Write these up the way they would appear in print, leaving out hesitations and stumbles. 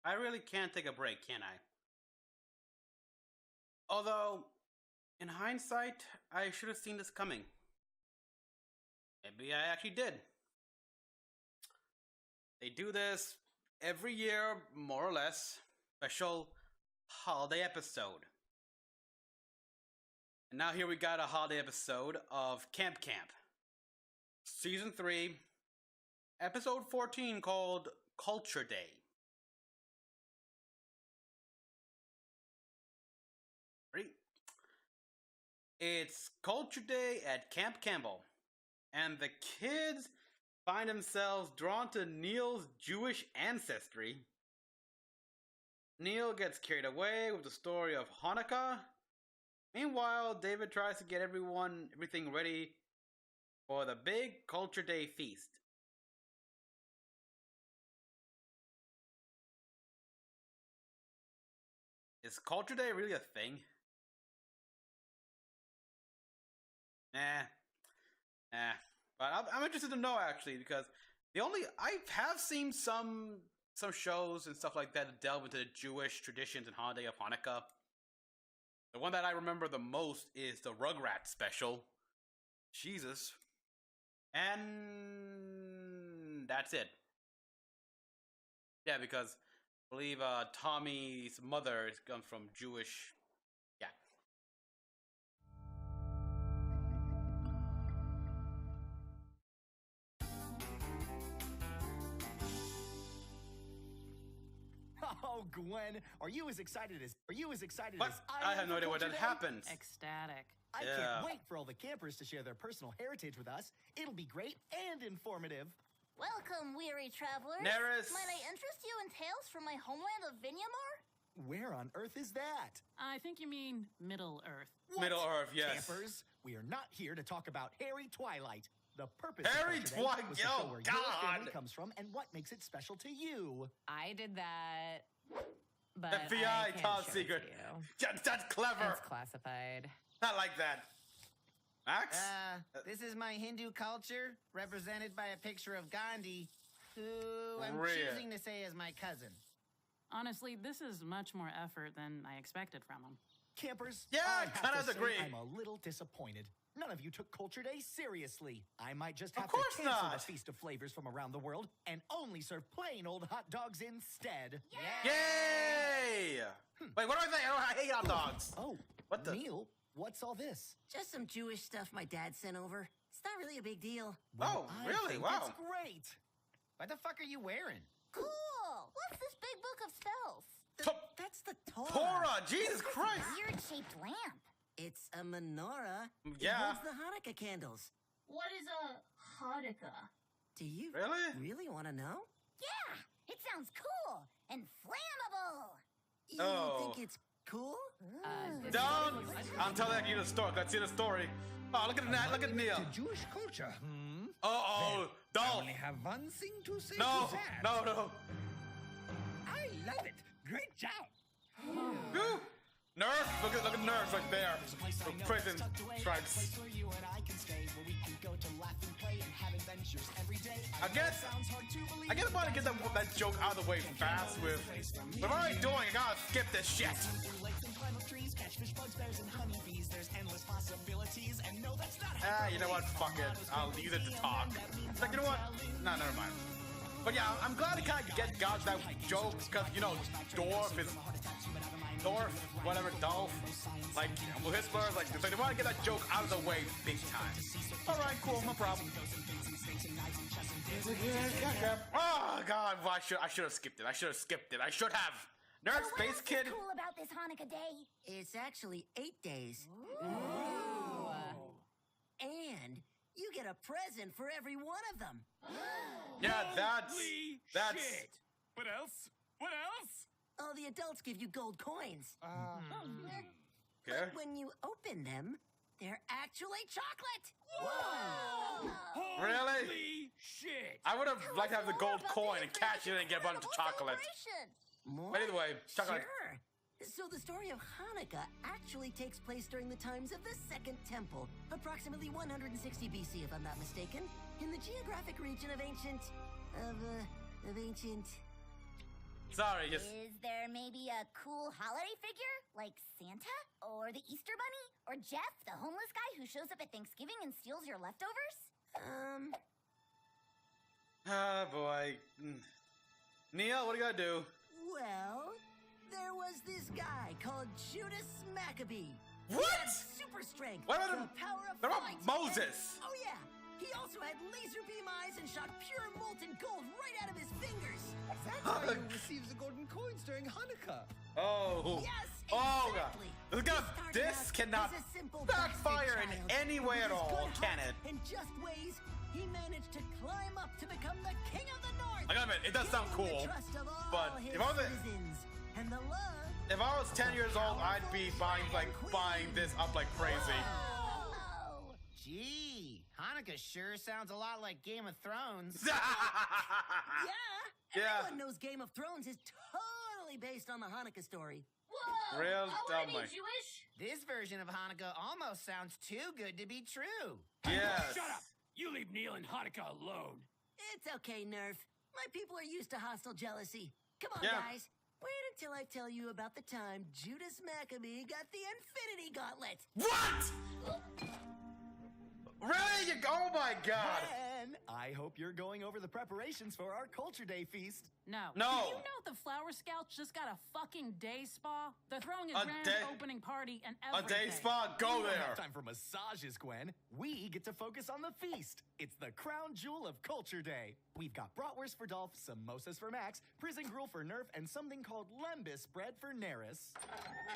I really can't take a break, can I? Although, in hindsight, I should have seen this coming. Maybe I actually did. They do this every year, more or less. Special holiday episode. And now here we got a holiday episode of Camp Camp. Season 3, episode 14, called Culture Day. Ready? It's Culture Day at Camp Campbell, and the kids find themselves drawn to Neil's Jewish ancestry. Neil gets carried away with the story of Hanukkah. Meanwhile, David tries to get everything ready for the big Culture Day feast. Is Culture Day really a thing? But I'm interested to know, actually, because I have seen some shows and stuff like that that delve into the Jewish traditions and holiday of Hanukkah. The one that I remember the most is the Rugrats special. Jesus. And that's it. Yeah, because I believe Tommy's mother comes from Jewish. Yeah. Oh, Gwen, are you as excited as What? I have no idea what that happens. Ecstatic. I can't wait for all the campers to share their personal heritage with us. It'll be great and informative. Welcome, weary travelers. Neris. Might I interest you in tales from my homeland of Vinyamar? Where on earth is that? I think you mean Middle Earth. What? Middle Earth, yes. Campers, we are not here to talk about Harry Twilight. The purpose Harry of Culture Day Twilight, was to show where your God! family comes from and what makes it special to you. I did that, but I FBI can't top show it secret. to you. That's clever. It's classified. Not like that. Max? This is my Hindu culture, represented by a picture of Gandhi, who I'm Really? choosing to say is my cousin. Honestly, this is much more effort than I expected from him. Campers, Yeah, I I have kinda to say agree. I'm a little disappointed. None of you took Culture Day seriously. I might just Of have course to cancel not. the Feast of Flavors from around the world and only serve plain old hot dogs instead. Yay! Wait, what do I think? I hate hot dogs. Oh, What the- Neil, what's all this? Just some Jewish stuff my dad sent over. It's not really a big deal. Oh, I really? think Wow. It's great. What the fuck are you wearing? Cool! What's this big book of spells? That's the Torah. Torah, Jesus Christ! Weird-shaped lamp. It's a menorah. Yeah. It holds the Hanukkah candles. What is a Hanukkah? Do you Really? want to know? Yeah! It sounds cool and flammable! You Oh. think it's cool? Don't! I'm telling you the story. Let's see the story. Oh, look at that! Look at Neil. To Jewish culture. Oh, I Dolph! only have one thing to say No, to that. no. I love it. Great job. Woo! Nerf! Look at Nerf right there. The prison stripes. I guess I want to get that joke out of the way fast with. What am I doing? I gotta skip this shit. You know what? Fuck it. I'll use it to talk. It's like, you know what? No, never mind. But yeah, I'm glad to kind of got that joke because, you know, Dorf, whatever, Dolph, like, well, his words, like, they want to get that joke out of the way big time. Alright, cool, no problem. Oh, God, well, I should have skipped it. I should have. Nerd So what Space else Kid. is cool about this Hanukkah day? It's actually 8 days. And you get a present for every one of them. Yeah, that's. Shit. What else? What else? All the adults give you gold coins. Okay. But when you open them, they're actually chocolate. Really? Holy shit. I would have liked to have the More gold about coin the and cash it in and get a bunch of incredible chocolate. celebration. More? But anyway, chocolate. Sure. So the story of Hanukkah actually takes place during the times of the Second Temple, approximately 160 BC, if I'm not mistaken, in the geographic region of ancient. Sorry, just Is there maybe a cool holiday figure like Santa or the Easter Bunny or Jeff, the homeless guy who shows up at Thanksgiving and steals your leftovers? oh boy. Neil, what do you gotta do? Well, there was this guy called Judas Maccabee. What? He had super strength. What about the power of what about flight, Moses? and- oh yeah, he also had laser beam eyes and shot pure molten gold right out of his fingers. That's how you receive the golden coins during Hanukkah. Oh. Yes, Oh, exactly. God. This cannot as a simple backfire bastard in child any way with at his all, good can heart it? And just ways, he managed to climb up to become the king of the north. I gotta admit, it does sound gaining cool, the trust of all but his if I was a- citizens and the love. If I was 10 years old, I'd be buying this up like crazy. Oh. Gee, Hanukkah sure sounds a lot like Game of Thrones. Yeah, Yeah. everyone knows Game of Thrones is totally based on the Hanukkah story. Whoa! Real I wanna be dumb. Jewish. This version of Hanukkah almost sounds too good to be true. Yes. Shut up! You leave Neil and Hanukkah alone. It's okay, Nerf. My people are used to hostile jealousy. Come on, Yeah. guys. Wait until I tell you about the time Judas Maccabee got the Infinity Gauntlet. What? Really? Oh my God. And I hope you're going over the preparations for our Culture Day feast. No. No. Do you know the Flower Scouts just got a fucking day spa? They're throwing a A grand day- opening party and A everything. day spa? Go We don't there. have time for massages, Gwen. We get to focus on the feast. It's the crown jewel of Culture Day. We've got bratwurst for Dolph, samosas for Max, prison gruel for Nerf, and something called lembus bread for Neris.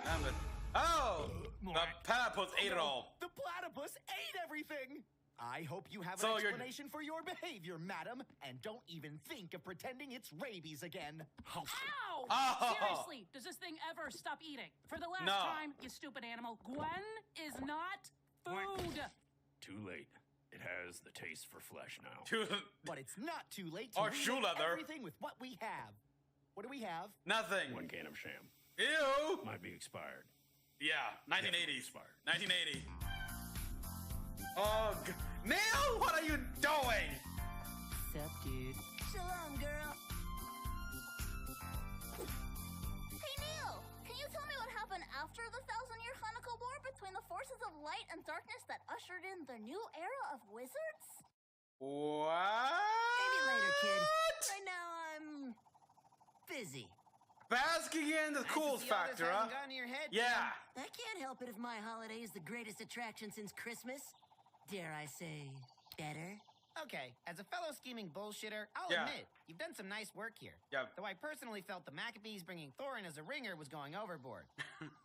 Damn it. Oh! The platypus ate it all. The platypus ate everything! I hope you have So an you're- explanation for your behavior, madam, and don't even think of pretending it's rabies again. Ow! Oh. Seriously, does this thing ever stop eating? For the last No. time, you stupid animal, Gwen is not food. Too late. It has the taste for flesh now. But it's not too late to Or remake shoe leather. everything with what we have. What do we have? Nothing. One can of sham. Ew. Might be expired. Yeah, 1980s. Expired. 1980. Oh, Neil, what are you doing? Sup, dude? Shalom, girl. Hey Neil, can you tell me what happened after the 1,000-year Hanukkah war between the forces of light and darkness that ushered in the new era of wizards? What? Maybe later, kid. Right now, I'm busy. Basking in the Nice to cool see all this factor, huh? hasn't gone to your head, Yeah. I can't help it if my holiday is the greatest attraction since Christmas. Dare I say, better? Okay, as a fellow scheming bullshitter, I'll Yeah. admit, you've done some nice work here. Yeah. Though I personally felt the Maccabees bringing Thor in as a ringer was going overboard.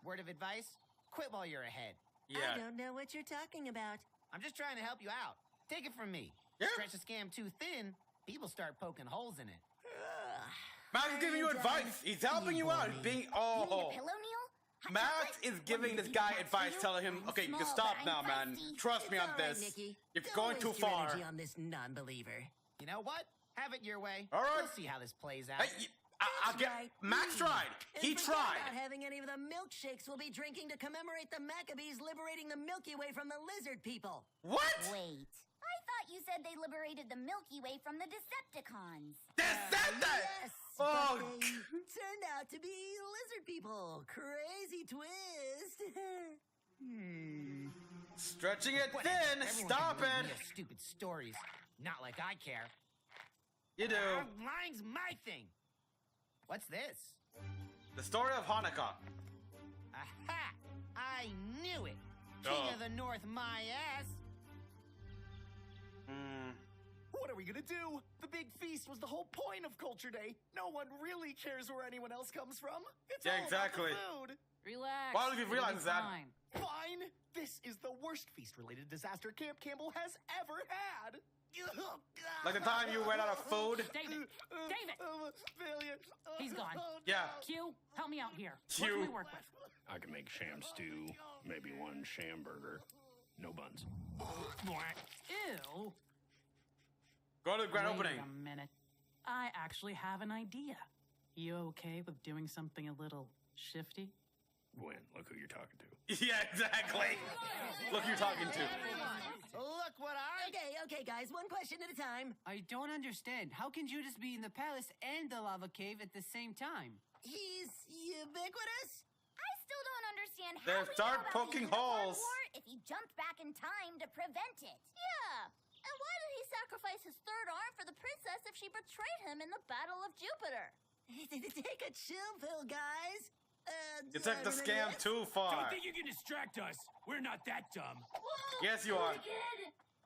Word of advice? Quit while you're ahead. I Yeah. don't know what you're talking about. I'm just trying to help you out. Take it from me. Yeah. Stretch the scam too thin, people start poking holes in it. Max is giving you advice. He's helping you out. He's being You need a oh. pillow, Neil? Hot Max chocolate? is giving Or this maybe guy hot advice, cereal? telling him, I'm okay, you can small, stop but now, I'm man. feisty. Trust me It's on all right, this. Nikki. You're Don't going too waste your far. energy on this non-believer. You know what? Have it your way. All right. We'll see how this plays out. Hey, I'll That's get. right. Max tried. And He forget tried. about having any of the milkshakes we'll be drinking to commemorate the Maccabees liberating the Milky Way from the lizard people. What? Wait, I thought you said they liberated the Milky Way from the Decepticons. They said that. Yes, Oh, but they turned out to be lizard people. Crazy twist. Stretching it Whatever. thin. Everyone Stop can believe it. Neil's stupid stories. Not like I care. You do. Lying's my thing. What's this? The story of Hanukkah. Aha! I knew it. King Oh. of the North, my ass. What are we gonna do? The big feast was the whole point of Culture Day. No one really cares where anyone else comes from. It's Yeah, all exactly. about the food. Relax. Why don't you It'll realize be that? fine. Fine. This is the worst feast-related disaster Camp Campbell has ever had. Like the time you ran out of food. David! David! Failure. He's gone. Yeah. Q, help me out here. What Q. can we work with? I can make sham stew, maybe one sham burger. No buns. Ew. Go to the grand Wait opening. a minute. I actually have an idea. You okay with doing something a little shifty? Gwen, look who you're talking to. Yeah, exactly. Look who you're talking to. Look what I... Okay, guys, one question at a time. I don't understand. How can Judas be in the palace and the lava cave at the same time? He's ubiquitous? I still don't understand how They he start knew about poking the Unicorn holes. War if he jumped back in time to prevent it. Yeah. And why did he sacrifice his third arm for the princess if she betrayed him in the Battle of Jupiter? Take a chill pill, guys. You took the scam too Don't far. think you can distract us. We're not that dumb. Yes, you are.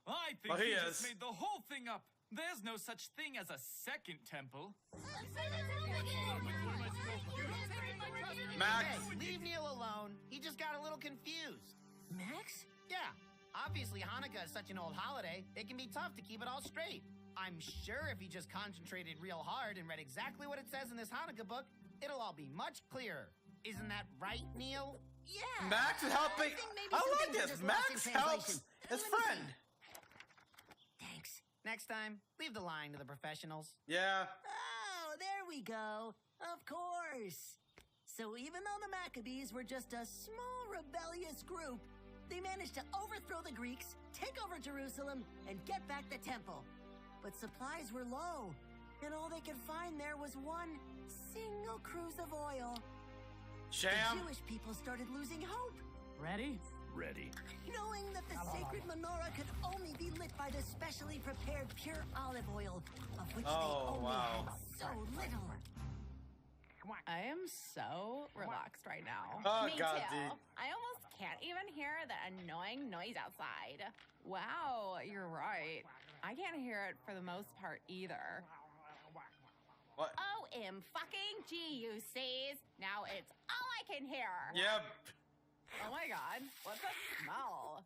I think Well, he he just is. made the whole thing up. There's no such thing as a second temple. Max. Hey, leave Neil alone. He just got a little confused. Max? Yeah, obviously Hanukkah is such an old holiday, it can be tough to keep it all straight. I'm sure if he just concentrated real hard and read exactly what it says in this Hanukkah book, it'll all be much clearer. Isn't that right, Neil? Yeah. Max is helping. I think maybe I some like things are this. just lost in Max translation. helps his Let me friend. see. Thanks. Next time, leave the line to the professionals. Yeah. Oh, there we go. Of course. So even though the Maccabees were just a small rebellious group, they managed to overthrow the Greeks, take over Jerusalem, and get back the temple. But supplies were low, and all they could find there was one single cruse of oil. Sham. The Jewish people started losing hope, Ready? Ready. knowing that the sacred menorah could only be lit by the specially prepared pure olive oil, of which Oh, they only wow. had so little. I am so relaxed right now. Oh, Me God, too. dude. I almost can't even hear the annoying noise outside. Wow, you're right. I can't hear it for the most part either. What? OMG, you sees. Now it's all I can hear. Yep. Oh my god, what the smell?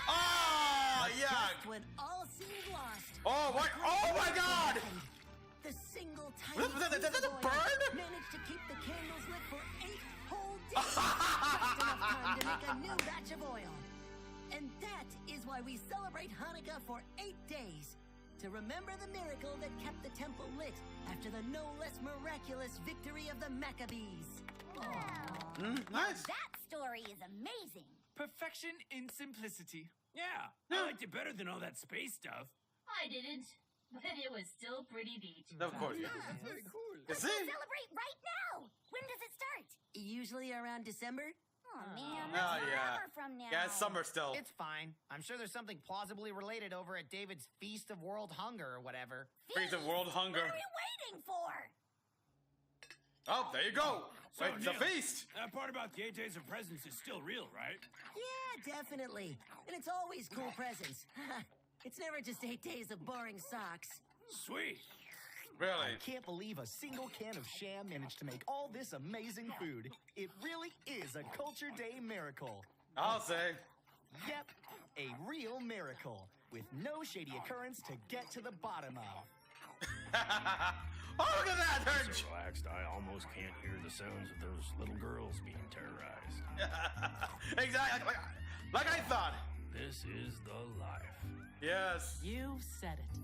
Oh, yeah. Just when all seemed lost. Oh, what? Oh, my God. The single tiny Was that a cruse of oil bird? managed to keep the candles lit for 8 whole days. Just enough time to make a new batch of oil. And that is why we celebrate Hanukkah for 8 days. To remember the miracle that kept the temple lit after the no less miraculous victory of the Maccabees. Nice. That story is amazing. Perfection in simplicity. Yeah, I liked it better than all that space stuff. I didn't, but it was still pretty neat. Of course. That's very cool. You see? Celebrate right now. When does it start? Usually around December. Oh man, Oh, that's yeah. forever from now. Yeah, it's summer still. It's fine. I'm sure there's something plausibly related over at David's Feast of World Hunger or whatever. Feast of World Hunger. What are we waiting for? Oh, there you go. So, It's a Neil, feast. That part about the 8 days of presents is still real, right? Yeah, definitely. And it's always cool presents. It's never just 8 days of boring socks. Sweet. Really? Can't believe a single can of sham managed to make all this amazing food. It really is a Culture Day miracle. I'll say. Yep, a real miracle with no shady occurrence to get to the bottom of. Oh, look at that. They're- So relaxed, I almost can't hear the sounds of those little girls being terrorized. Exactly. Like I thought. This is the life. Yes. You said it.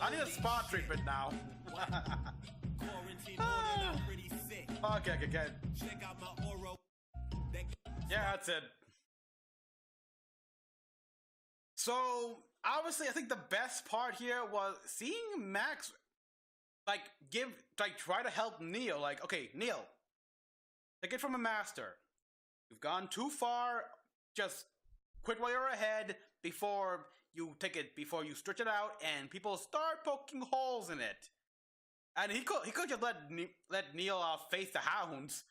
I need a spa treatment now. Okay. Yeah, that's it. So, obviously, I think the best part here was seeing Max, try to help Neil. Like, okay, Neil, take it from a master. You've gone too far. Just quit while you're ahead before you stretch it out and people start poking holes in it. And he could just let Neil face the hounds,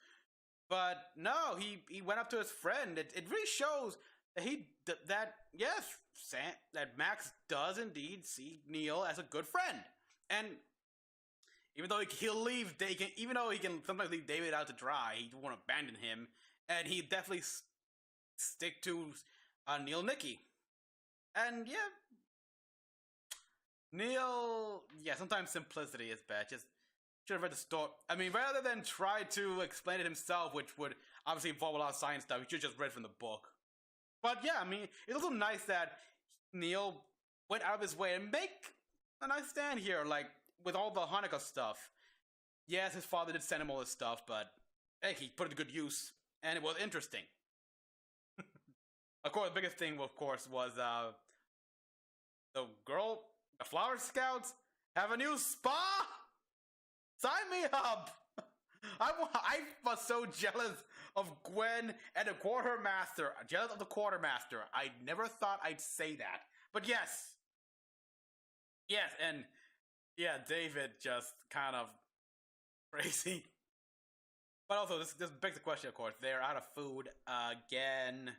but no, he went up to his friend. It really shows that that Max does indeed see Neil as a good friend, and even though he'll leave, even though he can sometimes leave David out to dry, he won't abandon him, and he definitely stick to Neil and Nikki. And yeah, Neil, sometimes simplicity is bad. Just should have read the story. I mean, rather than try to explain it himself, which would obviously involve a lot of science stuff, he should just read from the book. But yeah, I mean, it's also nice that Neil went out of his way and make a nice stand here, like with all the Hanukkah stuff. yes, his father did send him all this stuff, but hey, he put it to good use, and it was interesting. Of course, the biggest thing, of course, was the Flower Scouts have a new spa. Sign me up. I was so jealous of Gwen and the Quartermaster. Jealous of the Quartermaster. I never thought I'd say that, but yes, and yeah, David just kind of crazy. But also, this begs the question, of course. They're out of food again.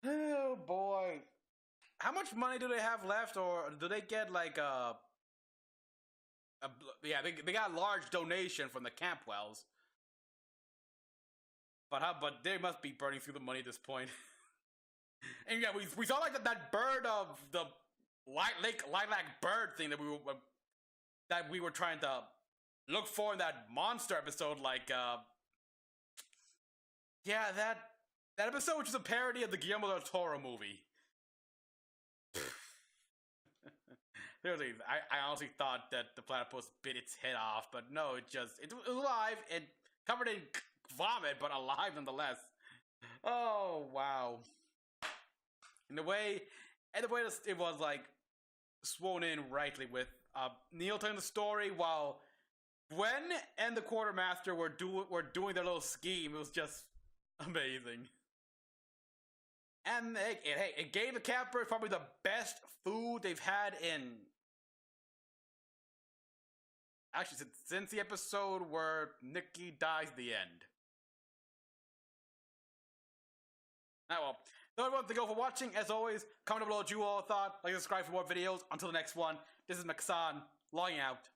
Oh boy. How much money do they have left, or do they get like they got a large donation from the Campwells. But they must be burning through the money at this point. And yeah, we saw like that bird of the lilac bird thing that we were trying to look for in that monster episode, like that episode, which is a parody of the Guillermo del Toro movie. Seriously, I honestly thought that the platypus bit its head off, but no, it was alive and covered in vomit, but alive nonetheless. Oh wow! And the way it was like sworn in rightly with Neil telling the story while Gwen and the Quartermaster were doing their little scheme. It was just amazing. And it gave the campers probably the best food they've had in actually since the episode where Nikki dies at the end. Well, so everyone, thank you all for watching. As always, comment down below what you all thought. Like and subscribe for more videos. Until the next one, this is Mecha-san, logging out.